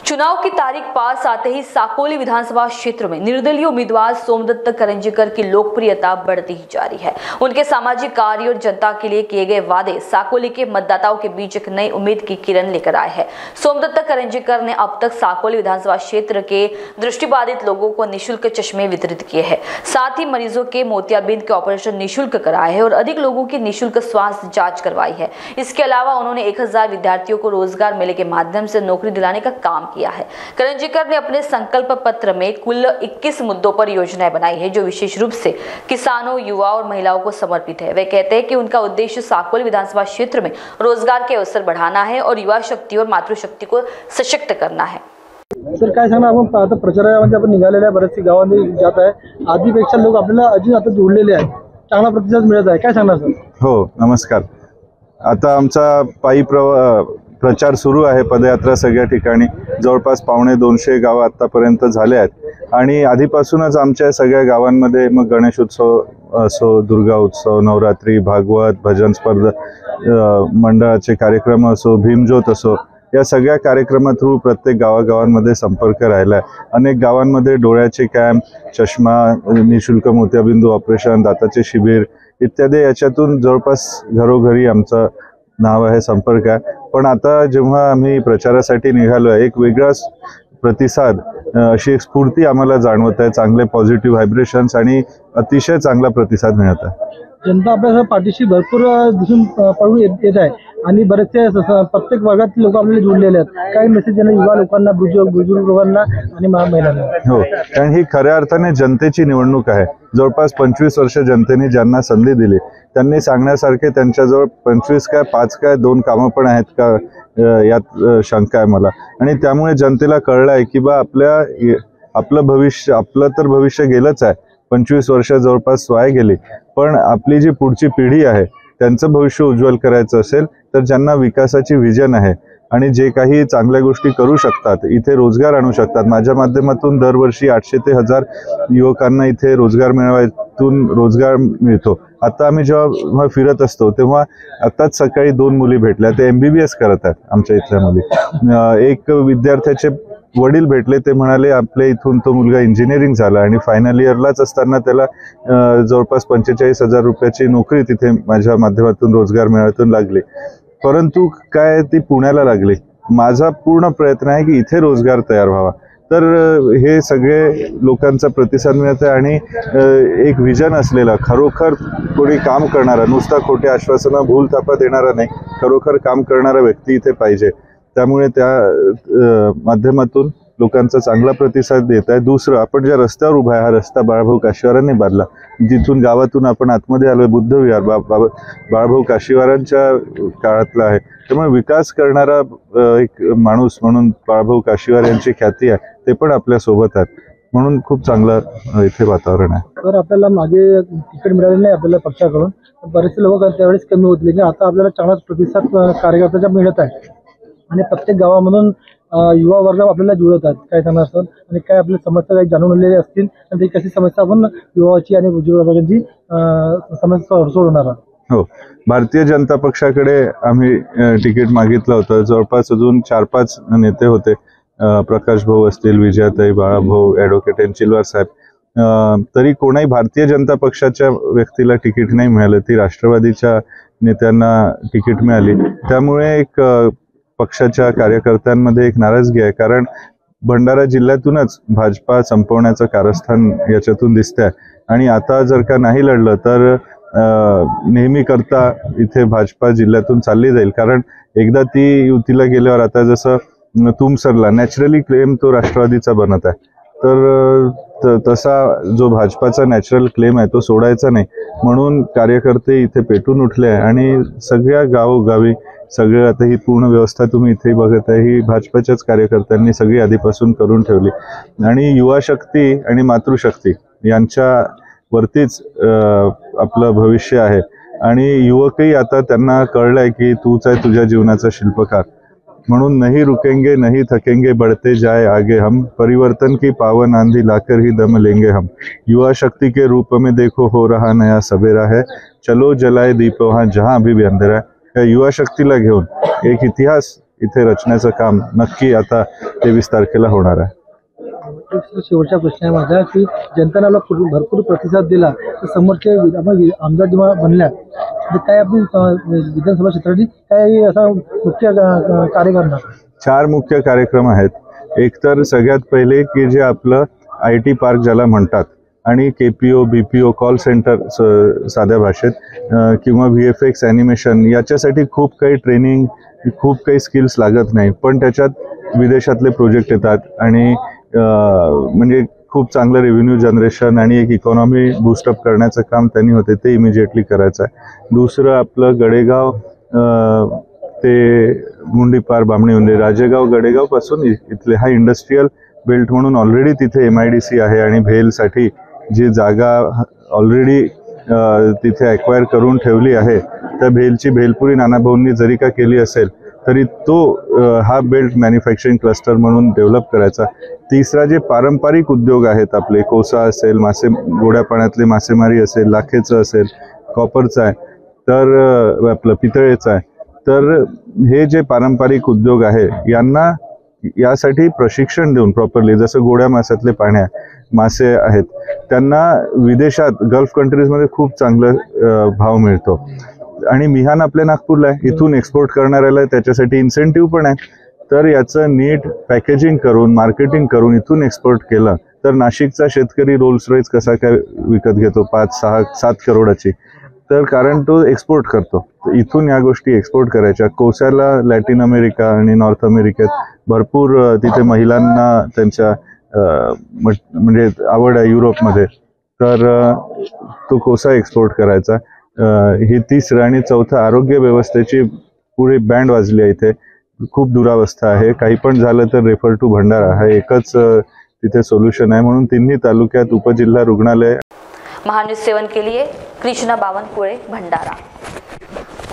चुनाव की तारीख पास आते ही साकोली विधानसभा क्षेत्र में निर्दलीय उम्मीदवार सोमदत्त करंजीकर की लोकप्रियता बढ़ती ही जा रही है। उनके सामाजिक कार्य और जनता के लिए किए गए वादे साकोली के मतदाताओं के बीच एक नई उम्मीद की किरण लेकर आए हैं। सोमदत्त करंजीकर ने अब तक साकोली विधानसभा क्षेत्र के दृष्टिबाधित लोगों को निःशुल्क चश्मे वितरित किए हैं, साथ ही मरीजों के मोतियाबिंद के ऑपरेशन निःशुल्क कराए हैं और अधिक लोगों की निःशुल्क स्वास्थ्य जाँच करवाई है। इसके अलावा उन्होंने 1000 विद्यार्थियों को रोजगार मेले के माध्यम से नौकरी दिलाने का काम किया है। करंजीकर ने अपने संकल्प पत्र में कुल 21 मुद्दों पर योजनाएं बनाई है, जो विशेष रूप से किसानों, युवा और महिलाओं को समर्पित है। वे कहते हैं कि उनका उद्देश्य साकोली विधानसभा क्षेत्र में रोजगार के अवसर बढ़ाना है और युवा शक्ति और मातृशक्ति को सशक्त करना है। सर काय सांगणार, आपण आता प्रचारामध्ये आपण निघालेल्या बरेचसे गावांनी जात आहे, आधीपेक्षा लोक आपल्याला अजून आता जोडलेले आहेत, चांगला प्रतिसाद मिळत आहे, काय सांगणार सर? हो नमस्कार। आता आमचा पायी प्रचार सुरू आहे, पदयात्रा सगळ्या ठिकाणी जवळपास 250 गाव आतापर्यंत झाले आहेत आणि आधीपासूनच आमच्या सगळ्या गावांमध्ये मग गणेश उत्सव असो, दुर्गा उत्सव, नवरात्री, भागवत, भजन स्पर्धा, मंडळाचे कार्यक्रम असो, भीमज्योत असो, या सगळ्या कार्यक्रमा थ्रू प्रत्येक गावागावांमध्ये संपर्क राहिला आहे। अनेक गावांमध्ये डोळ्याचे कॅम्प, चष्मा, निःशुल्क मोतियाबिंदू ऑपरेशन, दाताचे शिबिर इत्यादी याच्यातून जवळपास घरोघरी आमचं नाव आहे, संपर्क आहे। पण आता जेव्हा आम्ही प्रचारासाठी निघालो आहे, एक वेगळाच प्रतिसाद, अशी एक स्फूर्ती आम्हाला जाणवत आहे, चांगले पॉझिटिव्ह व्हायब्रेशन्स आणि अतिशय चांगला प्रतिसाद मिळत आहे। जनता आपल्या पाठीशी भरपूर दिसून पडून येत आहे आणि बरेचसे प्रत्येक वर्गातील लोक आपल्याला जोडलेले आहेत। काही मेसेज देणं युवा लोकांना, बुजुर्ग लोकांना आणि महिलांना? हो, कारण ही खऱ्या अर्थाने जनतेची निवडणूक आहे। जवळपास 25 वर्ष जनतेने ज्यांना संधी दिली त्यांनी सांगण्यासारखे त्यांच्याजवळ 25 काय 5 काय 2 कामं पण आहेत का, यात शंका आहे मला। आणि त्यामुळे जनतेला कळलं आहे की बा आपलं भविष्य, आपलं तर भविष्य गेलंच आहे, 25 वर्ष जवळपास वाया गेली, पण आपली जी पुढची पिढी आहे त्यांचं भविष्य उज्ज्वल करायचं असेल तर ज्यांना विकासाची विजन आहे आणि जे काही चांगल्या गोष्टी करू शकतात, इथे रोजगार आणू शकतात। माझ्या माध्यमातून दरवर्षी 800 ते 1000 युवकांना इथे रोजगार मेळाव्यातून रोजगार मिळतो। आता आम्ही जेव्हा फिरत असतो तेव्हा आताच सकाळी 2 मुली भेटल्या, ते MBBS करत आहेत आमच्या इथल्या मुली। एक विद्यार्थ्याचे वडील भेटले, ते म्हणाले आपल्या इथून तो मुलगा इंजिनिअरिंग झाला आणि फायनल इयरलाच असताना त्याला जवळपास 45,000 रुपयाची नोकरी तिथे माझ्या माध्यमातून रोजगार मेळाव्यातून लागली, परंतु काय ती पुण्याला लागली। माझा पूर्ण प्रयत्न आहे की इथे रोजगार तयार व्हावा। तर हे सगळे लोकांचा प्रतिसाद मिळत आहे आणि एक विजन असलेला, खरोखर कोणी काम करणारा, नुसता खोटे आश्वासनं, भूलथापा देणारा नाही, खरोखर काम करणारा व्यक्ती इथे पाहिजे। त्यामुळे त्या माध्यमातून लोकांचा चांगला प्रतिसाद देत आहे। दुसरं, आपण ज्या रस्त्यावर उभा आहे, हा रस्ता बाळाभाऊ काशीवारांनी बांधला, जिथून गावातून आपण आतमध्ये आलोय, बुद्ध विहार बाळाभाऊ काशीवारांच्या काळातला आहे। त्यामुळे विकास करणारा एक माणूस म्हणून बाळाभाऊ काशीवार यांची ख्याती आहे, ते पण आपल्या सोबत आहेत, म्हणून खूप चांगलं इथे वातावरण आहे। तर आपल्याला मागे तिकीट मिळाले नाही आपल्याला पक्षाकडून, बरेचसे लोक त्यावेळेस कमी होते, की आता आपल्याला चांगलाच प्रतिसाद कार्यकर्त्याचा मिळत आहे आणि प्रत्येक गावामधून युवा वर्ग आपल्याला जुळत आहेत। काय सांगणार सर? आणि काय आपल्या समस्या काही जाणून आलेल्या असतील आणि ती कशी समस्या आपण युवाची आणि बुजुर्ग वर्गाची समस्या सोडवणार? हो, भारतीय जनता पक्षाकडे आम्ही तिकीट मागितलं होतं। जवळपास अजून 4-5 नेते होते, प्रकाश भाऊ असतील, विजयाताई, बाळाभाऊ, ॲडव्होकेट एनचिलवार साहेब, तरी कोणाही भारतीय जनता पक्षाच्या व्यक्तीला तिकीट नाही मिळालं, ती राष्ट्रवादीच्या नेत्यांना तिकीट मिळाली। त्यामुळे एक पक्षाच्या कार्यकर्त्यांमध्ये एक नाराजगी आहे, कारण भंडारा जिल्ह्यातूनच भाजपा संपवण्याचं कारस्थान याच्यातून दिसतंय आणि आता जर का नाही लढलं तर नेहमी करता इथे भाजपा जिल्ह्यातून चालली जाईल, कारण एकदा ती युतीला गेल्यावर आता जसं तुमसरला नॅचरली क्लेम तो राष्ट्रवादीचा बनत आहे, तर तसा जो भाजपाचा नॅचरल क्लेम आहे तो सोडायचा नाही, म्हणून कार्यकर्ते इथे पेटून उठले आहे आणि सगळ्या गावोगावी सगळं आता ही पूर्ण व्यवस्था तुम्ही इथे बघत आहे, ही भाजपाच्याच कार्यकर्त्यांनी सगळी आधीपासून करून ठेवली आणि युवा शक्ती आणि मातृशक्ती यांच्यावरतीच आपलं भविष्य आहे। आणि युवकही आता त्यांना कळलंय की तूच आहे तुझ्या जीवनाचा शिल्पकार, म्हणून नहीं रुकेंगे नहीं थकेंगे बढ़ते जाए आगे हम, परिवर्तन की पावन आंधी लाकर ही दम लेंगे हम, युवा शक्ति के रूप में देखो हो रहा नया सवेरा है, चलो जलाए दीप वहाँ जहाँ अभी भी अंधेरा है। युवा शक्तीला घेऊन एक इतिहास इथे रचण्याचं काम नक्की आता 23 तारखेला होणार आहे. एक शेवटचा प्रश्न आहे माझा की जनतेने आपला भरपूर प्रतिसाद दिला तर समोरचे आमदार जेव्हा बनल्या तर काय आपण विधानसभा क्षेत्राची काय असा मुख्य कार्य करणार? 4 मुख्य कार्यक्रम आहेत. एक तर सगळ्यात पहिले की जे आपलं IT पार्क ज्याला म्हणतात आणि KPO BPO कॉल सेंटर साध्या भाषेत किंवा VFX ॲनिमेशन याच्यासाठी खूप काही ट्रेनिंग खूप काही स्किल्स लागत नाही, पण त्याच्यात विदेशातले प्रोजेक्ट येतात आणि म्हणजे खूप चांगलं रेव्हेन्यू जनरेशन आणि एक इकॉनॉमी बूस्टअप करण्याचं काम त्यांनी होते ते इमिजिएटली करायचं आहे. दुसरं आपलं गडेगाव ते मुंडीपार बामणीउंदे राजेगाव गडेगाव पासून इथले हा इंडस्ट्रीयल बेल्ट म्हणून ऑलरेडी तिथे MIDC आहे आणि भेलसाठी जी जागा ऑलरेडी तिथे ॲक्वायर करून ठेवली आहे त्या भेलची भेलपुरी नानाभाऊंनी जरी का केली असेल तरी तो हा बेल्ट मॅन्युफॅक्चरिंग क्लस्टर म्हणून डेव्हलप करायचा. तिसरा जे पारंपरिक उद्योग आहेत आपले कोसा असेल गोड्या पाण्यातले मासेमारी असेल लाखेचं असेल कॉपरचं आहे तर आपलं पितळेचं आहे तर हे जे पारंपरिक उद्योग आहे यांना यासाठी प्रशिक्षण देऊन प्रॉपरली जसं गोड्या माशातले मासे आहेत त्यांना विदेशात गल्फ कंट्रीजमध्ये खूप चांगला भाव मिळतो आणि मिहान आपल्या नागपूरला आहे इथून एक्सपोर्ट करणाऱ्याला त्याच्यासाठी इन्सेंटिव्ह पण आहे. तर याचं नीट पॅकेजिंग करून मार्केटिंग करून इथून एक्सपोर्ट केलं तर नाशिकचा शेतकरी रोल्स रॉइस कसा काय विकत घेतो 5, 6, 7 करोडाची तर कारण तो एक्सपोर्ट करतो. तर इथून या गोष्टी एक्सपोर्ट करायच्या. कोस्याला लॅटिन अमेरिका आणि नॉर्थ अमेरिकेत भरपूर तिथे महिलांना त्यांच्या म्हणजे आवड आहे युरोपमध्ये तर तो कोसा एक्सपोर्ट करायचा. ही तिसरं आणि चौथं आरोग्य व्यवस्थेची पुढे बँड वाजली आहे. इथे खूप दुरावस्था आहे. काही पण झालं तर रेफर टू भंडारा हा एकच तिथे सोल्युशन आहे म्हणून तिन्ही तालुक्यात उपजिल्हा रुग्णालय. महान्यूज 7 के लिए कृष्णा बावनकुळे, भंडारा.